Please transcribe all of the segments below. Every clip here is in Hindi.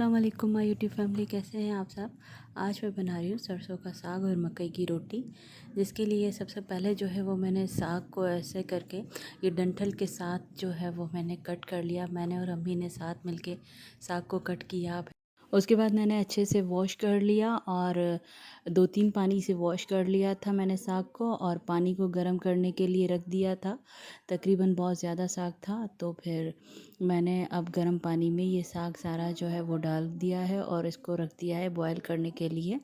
अस्सलाम वालेकुम माय यूट्यूब फैमिली, कैसे हैं आप सब। आज मैं बना रही हूँ सरसों का साग और मकई की रोटी। जिसके लिए सबसे पहले जो है वो मैंने साग को ऐसे करके ये डंठल के साथ जो है वो मैंने कट कर लिया। मैंने और अम्मी ने साथ मिलके साग को कट किया। उसके बाद मैंने अच्छे से वॉश कर लिया और 2-3 पानी से वॉश कर लिया था मैंने साग को, और पानी को गर्म करने के लिए रख दिया था। तकरीबन बहुत ज़्यादा साग था, तो फिर मैंने अब गर्म पानी में ये साग सारा जो है वो डाल दिया है और इसको रख दिया है बॉयल करने के लिए।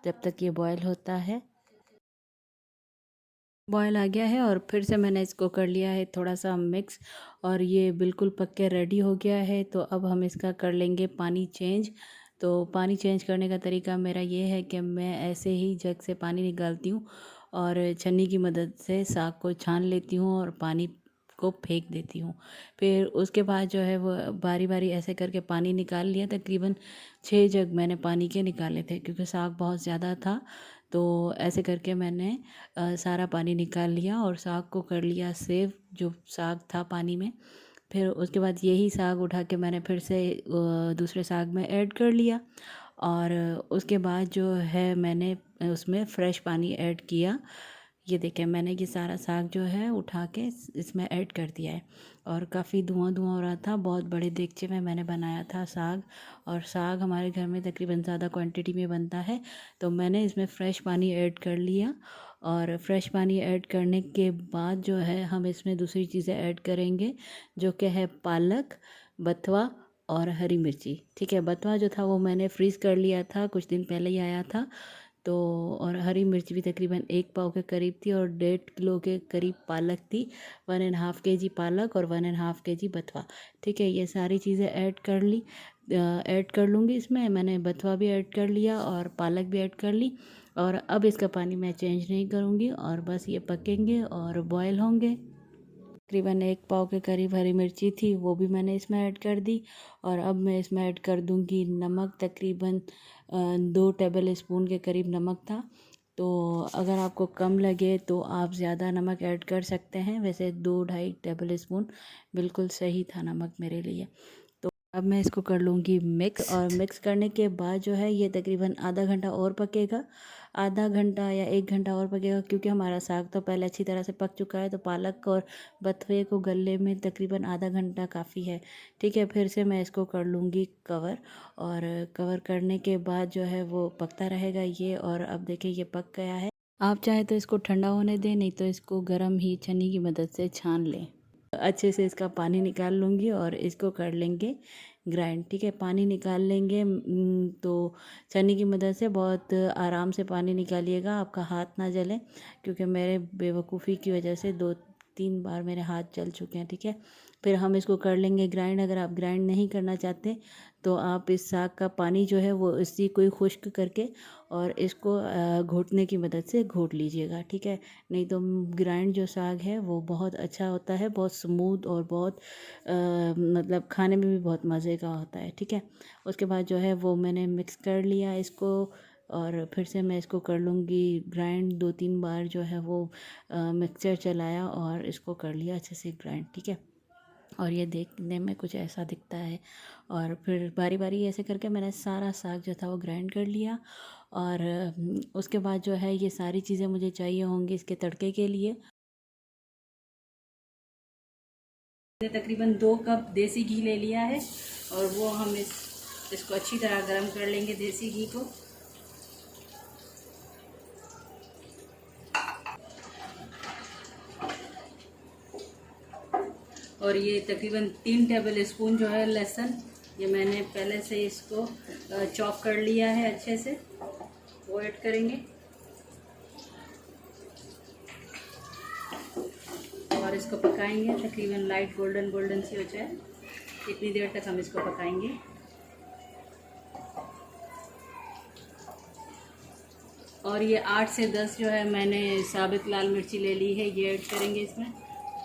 जब तक ये बॉयल होता है, बॉयल आ गया है और फिर से मैंने इसको कर लिया है थोड़ा सा मिक्स, और ये बिल्कुल पक के रेडी हो गया है। तो अब हम इसका कर लेंगे पानी चेंज। तो पानी चेंज करने का तरीका मेरा ये है कि मैं ऐसे ही जग से पानी निकालती हूँ और छन्नी की मदद से साग को छान लेती हूँ और पानी को फेंक देती हूँ। फिर उसके बाद जो है वो बारी बारी ऐसे करके पानी निकाल लिया। तकरीबन 6 जग मैंने पानी के निकाले थे क्योंकि साग बहुत ज़्यादा था। तो ऐसे करके मैंने सारा पानी निकाल लिया और साग को कर लिया सेव, जो साग था पानी में। फिर उसके बाद यही साग उठा के मैंने फिर से दूसरे साग में ऐड कर लिया, और उसके बाद जो है मैंने उसमें फ्रेश पानी ऐड किया। ये देखें, मैंने ये सारा साग जो है उठा के इसमें ऐड कर दिया है, और काफ़ी धुआं धुआं हो रहा था। बहुत बड़े देगचे में मैंने बनाया था साग, और साग हमारे घर में तकरीबन ज़्यादा क्वांटिटी में बनता है। तो मैंने इसमें फ़्रेश पानी ऐड कर लिया, और फ्रेश पानी ऐड करने के बाद जो है हम इसमें दूसरी चीज़ें ऐड करेंगे, जो कि है पालक, बथुआ और हरी मिर्ची। ठीक है, बथुआ जो था वो मैंने फ्रीज़ कर लिया था, कुछ दिन पहले ही आया था। तो और हरी मिर्च भी तकरीबन 1 पाव के करीब थी, और 1.5 किलो के करीब पालक थी। 1.5 केजी पालक और 1.5 केजी बथुआ। ठीक है, ये सारी चीज़ें ऐड कर ली, ऐड कर लूँगी इसमें। मैंने बथुआ भी ऐड कर लिया और पालक भी ऐड कर ली, और अब इसका पानी मैं चेंज नहीं करूँगी, और बस ये पकेंगे और बॉयल होंगे। तकरीबन 1 पाव के करीब हरी मिर्ची थी, वो भी मैंने इसमें ऐड कर दी। और अब मैं इसमें ऐड कर दूंगी नमक, तकरीबन 2 टेबल स्पून के करीब नमक था। तो अगर आपको कम लगे तो आप ज़्यादा नमक ऐड कर सकते हैं, वैसे 2-2.5 टेबल स्पून बिल्कुल सही था नमक मेरे लिए। तो अब मैं इसको कर लूँगी मिक्स, और मिक्स करने के बाद जो है ये तकरीबन आधा घंटा और पकेगा। आधा घंटा या 1 घंटा और पकेगा, क्योंकि हमारा साग तो पहले अच्छी तरह से पक चुका है। तो पालक और बथुए को गलने में तकरीबन आधा घंटा काफ़ी है। ठीक है, फिर से मैं इसको कर लूँगी कवर, और कवर करने के बाद जो है वो पकता रहेगा ये। और अब देखिए ये पक गया है। आप चाहे तो इसको ठंडा होने दें, नहीं तो इसको गर्म ही छन्नी की मदद से छान लें। अच्छे से इसका पानी निकाल लूँगी और इसको कर लेंगे ग्राइंड। ठीक है, पानी निकाल लेंगे। तो छन्नी की मदद से बहुत आराम से पानी निकालिएगा, आपका हाथ ना जले, क्योंकि मेरे बेवकूफ़ी की वजह से 2-3 बार मेरे हाथ जल चुके हैं। ठीक है, फिर हम इसको कर लेंगे ग्राइंड। अगर आप ग्राइंड नहीं करना चाहते तो आप इस साग का पानी जो है वो इसी को ही खुश्क करके और इसको घोटने की मदद से घोट लीजिएगा। ठीक है, नहीं तो ग्राइंड जो साग है वो बहुत अच्छा होता है, बहुत स्मूथ, और बहुत मतलब खाने में भी बहुत मज़े का होता है। ठीक है, उसके बाद जो है वो मैंने मिक्स कर लिया इसको, और फिर से मैं इसको कर लूँगी ग्राइंड। 2-3 बार जो है वो मिक्सचर चलाया और इसको कर लिया अच्छे से ग्राइंड। ठीक है, और ये देखने में कुछ ऐसा दिखता है। और फिर बारी बारी ऐसे करके मैंने सारा साग जो था वो ग्राइंड कर लिया। और उसके बाद जो है ये सारी चीज़ें मुझे चाहिए होंगी इसके तड़के के लिए। तकरीबन 2 कप देसी घी ले लिया है, और वो हम इसको अच्छी तरह गर्म कर लेंगे देसी घी को। और ये तकरीबन 3 टेबल स्पून जो है लहसुन, ये मैंने पहले से इसको चॉप कर लिया है अच्छे से, वो ऐड करेंगे। और इसको पकाएंगे तकरीबन लाइट गोल्डन गोल्डन सी हो जाए, इतनी देर तक हम इसको पकाएंगे। और ये 8 से 10 जो है मैंने साबित लाल मिर्ची ले ली है, ये ऐड करेंगे इसमें।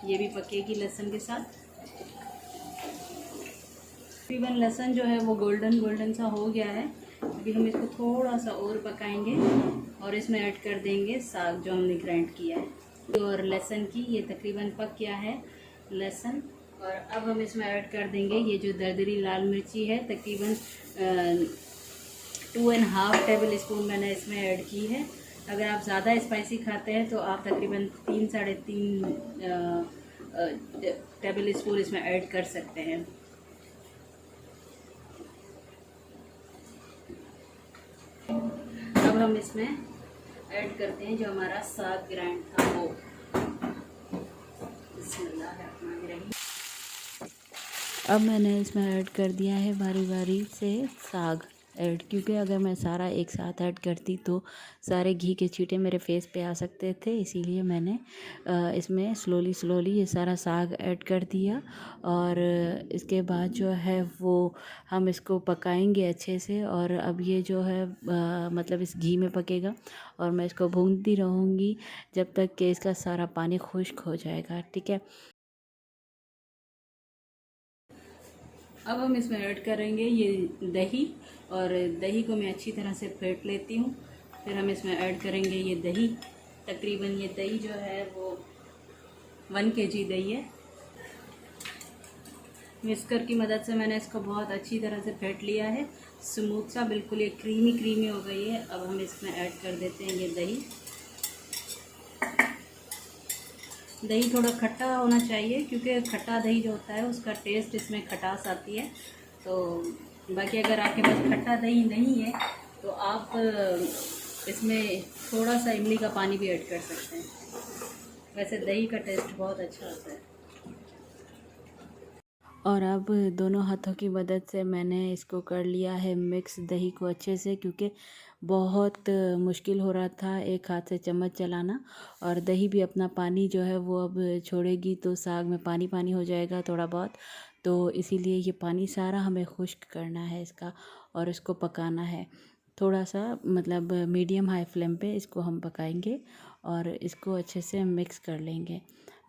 ये भी पकेगी लहसुन के साथ। तकरीबन लहसुन जो है वो गोल्डन गोल्डन सा हो गया है। अभी हम इसको थोड़ा सा और पकाएंगे, और इसमें ऐड कर देंगे साग जो हमने ग्राइंड किया है। और लहसुन की ये तकरीबन पक गया है लहसुन, और अब हम इसमें ऐड कर देंगे ये जो दरदरी लाल मिर्ची है, तकरीबन 2.5 टेबल स्पून मैंने इसमें ऐड की है। अगर आप ज़्यादा स्पाइसी खाते हैं तो आप तकरीबन 3 साढ़े 3 टेबल स्पून इसमें ऐड कर सकते हैं। अब हम इसमें ऐड करते हैं जो हमारा साग ग्राइंड था वो। बिस्मिल्लाहिर्रहमानिर्रहीम। अब मैंने इसमें ऐड कर दिया है बारी बारी से साग ऐड, क्योंकि अगर मैं सारा एक साथ ऐड करती तो सारे घी के छींटे मेरे फेस पे आ सकते थे, इसीलिए मैंने इसमें स्लोली ये सारा साग ऐड कर दिया। और इसके बाद जो है वो हम इसको पकाएंगे अच्छे से। और अब ये जो है मतलब इस घी में पकेगा और मैं इसको भूनती रहूँगी जब तक कि इसका सारा पानी खुश्क हो जाएगा। ठीक है, अब हम इसमें ऐड करेंगे ये दही, और दही को मैं अच्छी तरह से फेंट लेती हूँ। फिर हम इसमें ऐड करेंगे ये दही। तकरीबन ये दही जो है वो 1 kg दही है। विस्कर की मदद से मैंने इसको बहुत अच्छी तरह से फेंट लिया है, स्मूथ सा, बिल्कुल ये क्रीमी हो गई है। अब हम इसमें ऐड कर देते हैं ये दही। दही थोड़ा खट्टा होना चाहिए, क्योंकि खट्टा दही जो होता है उसका टेस्ट इसमें खटास आती है। तो बाकी अगर आपके पास खट्टा दही नहीं है तो आप इसमें थोड़ा सा इमली का पानी भी ऐड कर सकते हैं। वैसे दही का टेस्ट बहुत अच्छा आता है। और अब दोनों हाथों की मदद से मैंने इसको कर लिया है मिक्स दही को अच्छे से, क्योंकि बहुत मुश्किल हो रहा था एक हाथ से चम्मच चलाना। और दही भी अपना पानी जो है वो अब छोड़ेगी तो साग में पानी पानी हो जाएगा थोड़ा बहुत। तो इसीलिए ये पानी सारा हमें खुश्क करना है इसका, और इसको पकाना है थोड़ा सा, मतलब मीडियम हाई फ्लेम पे इसको हम पकाएंगे और इसको अच्छे से मिक्स कर लेंगे।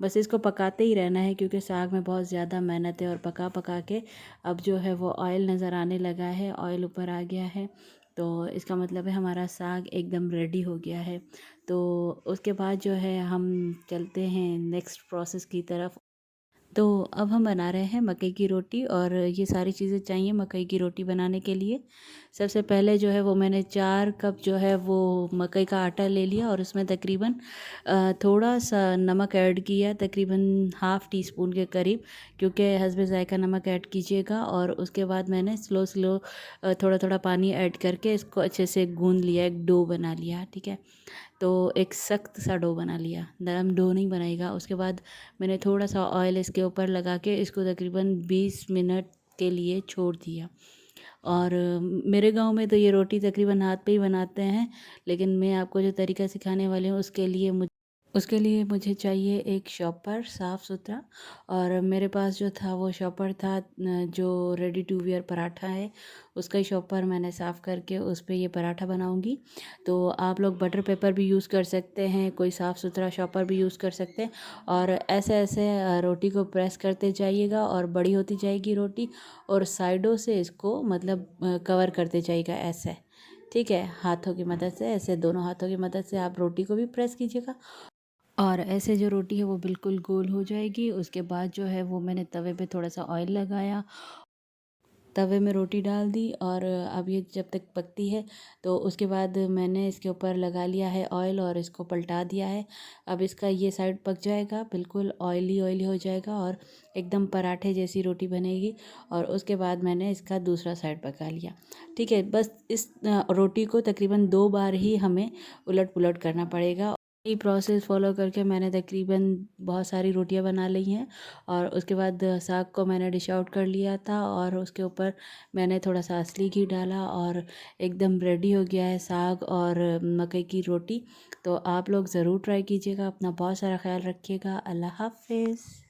बस इसको पकाते ही रहना है, क्योंकि साग में बहुत ज़्यादा मेहनत है। और पका पका के अब जो है वो ऑयल नज़र आने लगा है, ऑयल ऊपर आ गया है, तो इसका मतलब है हमारा साग एकदम रेडी हो गया है। तो उसके बाद जो है हम चलते हैं नेक्स्ट प्रोसेस की तरफ। तो अब हम बना रहे हैं मकई की रोटी, और ये सारी चीज़ें चाहिए मकई की रोटी बनाने के लिए। सबसे पहले जो है वो मैंने 4 कप जो है वो मकई का आटा ले लिया, और उसमें तकरीबन थोड़ा सा नमक ऐड किया, तकरीबन हाफ़ टी स्पून के करीब, क्योंकि हस्बे ज़ायक़ा नमक ऐड कीजिएगा। और उसके बाद मैंने स्लो थोड़ा थोड़ा पानी ऐड करके इसको अच्छे से गूँध लिया, एक डो बना लिया। ठीक है, तो एक सख्त सा डो बना लिया, नरम डो नहीं बनाएगा। उसके बाद मैंने थोड़ा सा ऑयल इसके ऊपर लगा के इसको तकरीबन 20 मिनट के लिए छोड़ दिया। और मेरे गांव में तो ये रोटी तकरीबन हाथ पे ही बनाते हैं, लेकिन मैं आपको जो तरीका सिखाने वाली हूँ उसके लिए मुझे चाहिए एक शॉपर साफ़ सुथरा। और मेरे पास जो था वो शॉपर था जो रेडी टू वियर पराठा है, उसका ही शॉपर मैंने साफ़ करके उस पे ये पराठा बनाऊंगी। तो आप लोग बटर पेपर भी यूज़ कर सकते हैं, कोई साफ़ सुथरा शॉपर भी यूज़ कर सकते हैं। और ऐसे ऐसे रोटी को प्रेस करते जाइएगा और बड़ी होती जाएगी रोटी, और साइडों से इसको मतलब कवर करते जाइएगा ऐसे। ठीक है, हाथों की मदद से, ऐसे दोनों हाथों की मदद से आप रोटी को भी प्रेस कीजिएगा, और ऐसे जो रोटी है वो बिल्कुल गोल हो जाएगी। उसके बाद जो है वो मैंने तवे पे थोड़ा सा ऑयल लगाया, तवे में रोटी डाल दी, और अब ये जब तक पकती है तो उसके बाद मैंने इसके ऊपर लगा लिया है ऑयल और इसको पलटा दिया है। अब इसका ये साइड पक जाएगा, बिल्कुल ऑयली हो जाएगा और एकदम पराठे जैसी रोटी बनेगी। और उसके बाद मैंने इसका दूसरा साइड पका लिया। ठीक है, बस इस रोटी को तकरीबन 2 बार ही हमें उलट पुलट करना पड़ेगा। ये प्रोसेस फॉलो करके मैंने तकरीबन बहुत सारी रोटियां बना ली हैं। और उसके बाद साग को मैंने डिश आउट कर लिया था, और उसके ऊपर मैंने थोड़ा सा असली घी डाला, और एकदम रेडी हो गया है साग और मकई की रोटी। तो आप लोग ज़रूर ट्राई कीजिएगा। अपना बहुत सारा ख्याल रखिएगा। अल्लाह हाफ़िज़।